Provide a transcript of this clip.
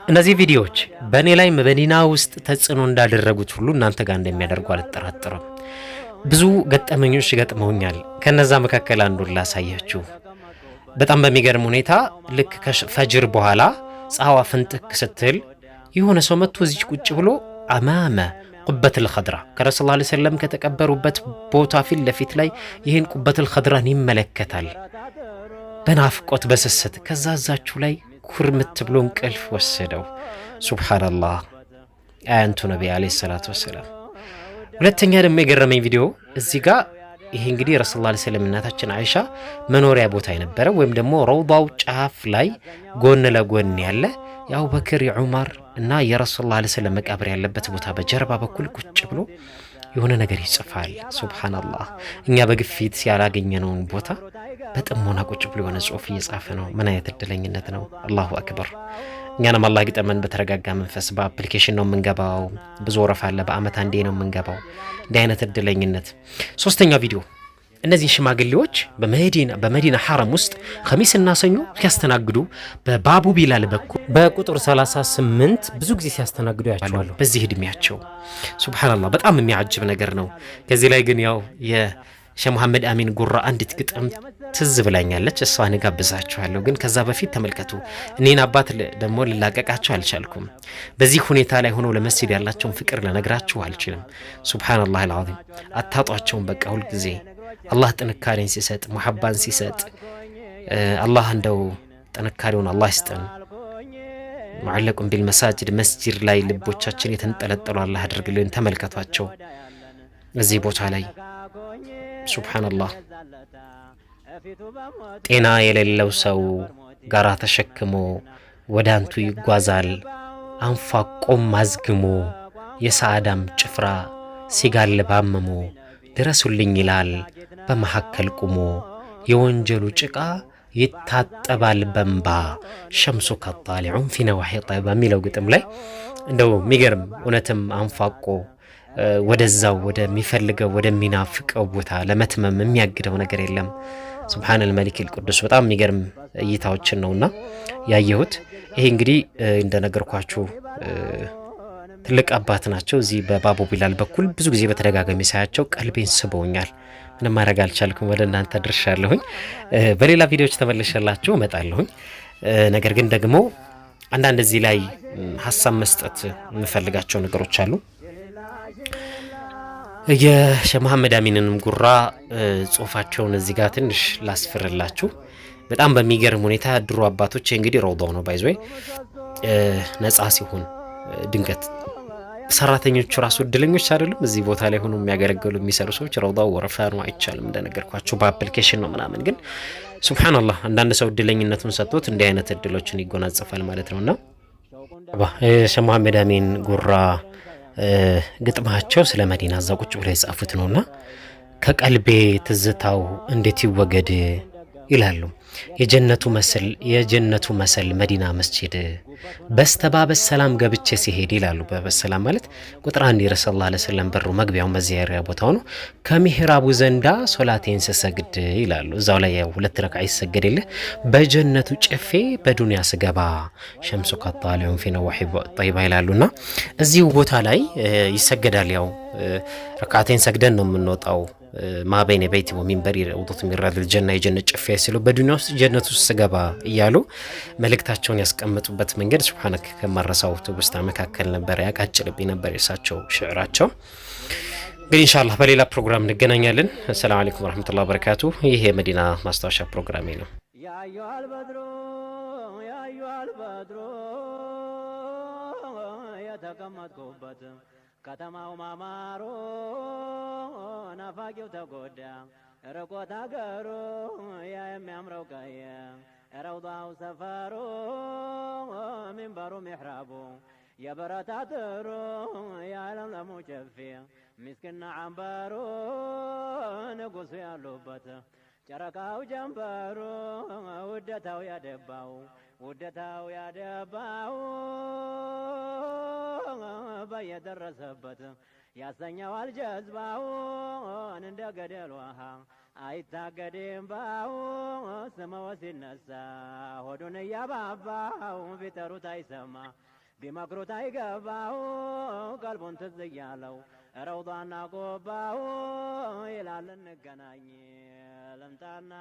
እነዚህ ቪዲዮዎች በእኔ ላይ መዲና ውስጥ ተጽዕኖ እንዳደረጉት ሁሉ እናንተ ጋር እንደሚያደርጉ አልጠራጠርም። ብዙ ገጠመኞች ገጥመውኛል። ከነዛ መካከል አንዱን ላሳያችሁ። በጣም በሚገርም ሁኔታ ልክ ከፈጅር በኋላ ፀሐዋ ፍንጥቅ ስትል የሆነ ሰው መጥቶ እዚህ ቁጭ ብሎ አማመ ቁበቱል ኸድራ ከረሱል ሰለላሁ ዐለይሂ ወሰለም ከተቀበሩበት ቦታ ፊት ለፊት ላይ ይህን ቁበቱል ኸድራን ይመለከታል በናፍቆት በስስት። ከዛ እዛችሁ ላይ ኩርምት ብሎ እንቅልፍ ወሰደው። ሱብሃንአላህ አያንቱ ነቢይ አለይሂ ሰላቱ ወሰላም። ሁለተኛ ደግሞ የገረመኝ ቪዲዮ እዚህ ጋር ይሄ እንግዲህ ረሱል ሰለላሁ ዐለይሂ ወሰለም እናታችን አይሻ መኖሪያ ቦታ የነበረ ወይም ደግሞ ረውዳው ጫፍ ላይ ጎን ለጎን ያለ የአቡበክር የዑመር እና የረሱል ሰለላሁ ዐለይሂ ወሰለም መቃብር ያለበት ቦታ በጀርባ በኩል ቁጭ ብሎ የሆነ ነገር ይጽፋል። ሱብሃንአላህ እኛ በግፊት ያላገኘነውን ቦታ በጥሞና ቁጭ ብሎ የሆነ ጽሁፍ እየጻፈ ነው። ምን አይነት እድለኝነት ነው! አላሁ አክበር። እኛንም አላህ ይግጠመን። በተረጋጋ መንፈስ በአፕሊኬሽን ነው የምንገባው። ብዙ ወረፋ አለ። በአመት አንዴ ነው የምንገባው። እንዲህ አይነት እድለኝነት። ሶስተኛው ቪዲዮ እነዚህ ሽማግሌዎች በመዲና ሐረም ውስጥ ኸሚስና ሰኞ ሲያስተናግዱ በባቡ ቢላል በኩል በቁጥር 38 ብዙ ጊዜ ሲያስተናግዱ ያቸዋለሁ በዚህ እድሜያቸው። ሱብሃንአላህ በጣም የሚያጅብ ነገር ነው። ከዚህ ላይ ግን ያው የሼህ መሐመድ አሚን ጉራ አንዲት ግጥም ትዝ ብላኛለች። እሷን ጋብዛችኋለሁ። ግን ከዛ በፊት ተመልከቱ። እኔን አባት ደግሞ ልላቀቃቸው አልቻልኩም። በዚህ ሁኔታ ላይ ሆኖ ለመስጂድ ያላቸውን ፍቅር ለነግራችሁ አልችልም። ሱብሃንአላህ አልዓዚም አታጧቸውም። በቃ ሁል ጊዜ አላህ ጥንካሬን ሲሰጥ መሐባን ሲሰጥ አላህ እንደው ጥንካሬውን አላህ ይስጠን። ሙዓለቁን ቢልመሳጅድ መስጂድ ላይ ልቦቻችን የተንጠለጠሉ አላህ አድርግልን። ተመልከቷቸው እዚህ ቦታ ላይ ሱብሃንአላህ። ጤና የሌለው ሰው ጋራ ተሸክሞ ወደ አንቱ ይጓዛል አንፋቆም አዝግሞ የሰዓዳም ጭፍራ ሲጋልብ አምሞ ድረሱልኝ ይላል በመሐከል ቁሞ የወንጀሉ ጭቃ ይታጠባል በንባ ሸምሱ ከጣሊዑን ፊ ነዋሒ ጠይባ የሚለው ግጥም ላይ እንደው የሚገርም እውነትም አንፋቆ ወደዛው ወደሚፈልገው ወደሚናፍቀው ቦታ ለመትመም የሚያግደው ነገር የለም። ሱብሃነል መሊክል ቅዱስ በጣም የሚገርም እይታዎችን ነውና ያየሁት። ይሄ እንግዲህ እንደነገርኳችሁ ትልቅ አባት ናቸው። እዚህ በባቡ ቢላል በኩል ብዙ ጊዜ በተደጋጋሚ ሳያቸው ቀልቤን ስበውኛል። ምንም ማድረግ አልቻልኩም። ወደ እናንተ ድርሻለሁኝ። በሌላ ቪዲዮዎች ተመልሼላችሁ እመጣለሁኝ። ነገር ግን ደግሞ አንዳንድ እዚህ ላይ ሀሳብ መስጠት የምፈልጋቸው ነገሮች አሉ። የሼህ መሐመድ አሚንንም ጉራ ጽሁፋቸውን እዚህ ጋር ትንሽ ላስፍርላችሁ። በጣም በሚገርም ሁኔታ ድሮ አባቶች እንግዲህ ረውዳው ነው ባይዞይ ነፃ ሲሆን ድንገት ሰራተኞቹ ራሱ እድለኞች አይደሉም። እዚህ ቦታ ላይ ሆኖ የሚያገለግሉ የሚሰሩ ሰዎች ረውዳው ወረፋ ነው አይቻልም። እንደነገርኳችሁ በአፕሊኬሽን ነው ምናምን። ግን ሱብሃንአላህ አንዳንድ ሰው እድለኝነቱን ሰጥቶት እንዲህ አይነት እድሎችን ይጎናጸፋል ማለት ነውና ሼህ መሐመድ አሚን ጉራ ግጥማቸው ስለ መዲና እዛ ቁጭ ብለው የጻፉት ነውና ከቀልቤ ትዝታው እንዴት ይወገድ ይላሉ። የጀነቱ መሰል መዲና መስጂድ በስተባበስ ሰላም ገብቼ ሲሄድ ይላሉ። በሰላም ማለት ቁጥር 1 ረሱል ሰለላሁ ዐለይሂ ወሰለም በሩ መግቢያው መዚያሪያ ቦታው ነው። ከሚህራቡ ዘንዳ ሶላቴን ስሰግድ ይላሉ። እዛው ላይ 2 ረክዓ ይሰገድልህ በጀነቱ ጨፌ በዱንያ ስገባ ሸምሱ ከጣሊዑን ፊ ነዋሒ ጠይባ ይላሉና እዚሁ ቦታ ላይ ይሰገዳል። ያው ረካዓቴን ሰግደን ነው የምንወጣው። ማበይነ በይቲ ወሚንበሪ ረውደቱ ሚን ሪያዲል ጀና የጀነት ጨፌ ሲሉ በዱንያ ውስጥ ጀነት ውስጥ ስገባ እያሉ መልእክታቸውን ያስቀምጡበት መንገድ ሱብሃነክ ከማረሳው ትውስታ መካከል ነበር። ያቃጭልብኝ ነበር የሳቸው ሽዕራቸው። ግን ኢንሻአላህ በሌላ ፕሮግራም እንገናኛለን። ሰላም አለይኩም ወራህመቱላሂ ወበረካቱ። ይሄ የመዲና ማስታወሻ ፕሮግራሜ ነው። ያዩአል በድሩ የተቀመጥኩበት ከተማው ማማሩ ናፋቂው ተጎዳ ርቆት አገሩ ያ የሚያምረው ቀየ ረውዳው ሰፈሩ ሚንበሩ ሚሕራቡ የበረታ ጥሩ ያለምለሙ ጨፌ ምስኪና አንበሩ ንጉሱ ያሉበት ጨረቃው ጀንበሩ ውደታው ያደባው በየደረሰበት ያሰኘዋል ጀዝባውን እንደ ገደል ውሃ አይታገድም ባው ስመው ሲነሳ ሆዱን እያባባው ቢጠሩት አይሰማ ቢመክሩት አይገባው ቀልቡን ትዝ እያለው ረውዳና ቆባው ይላል እንገናኝ ልምጣና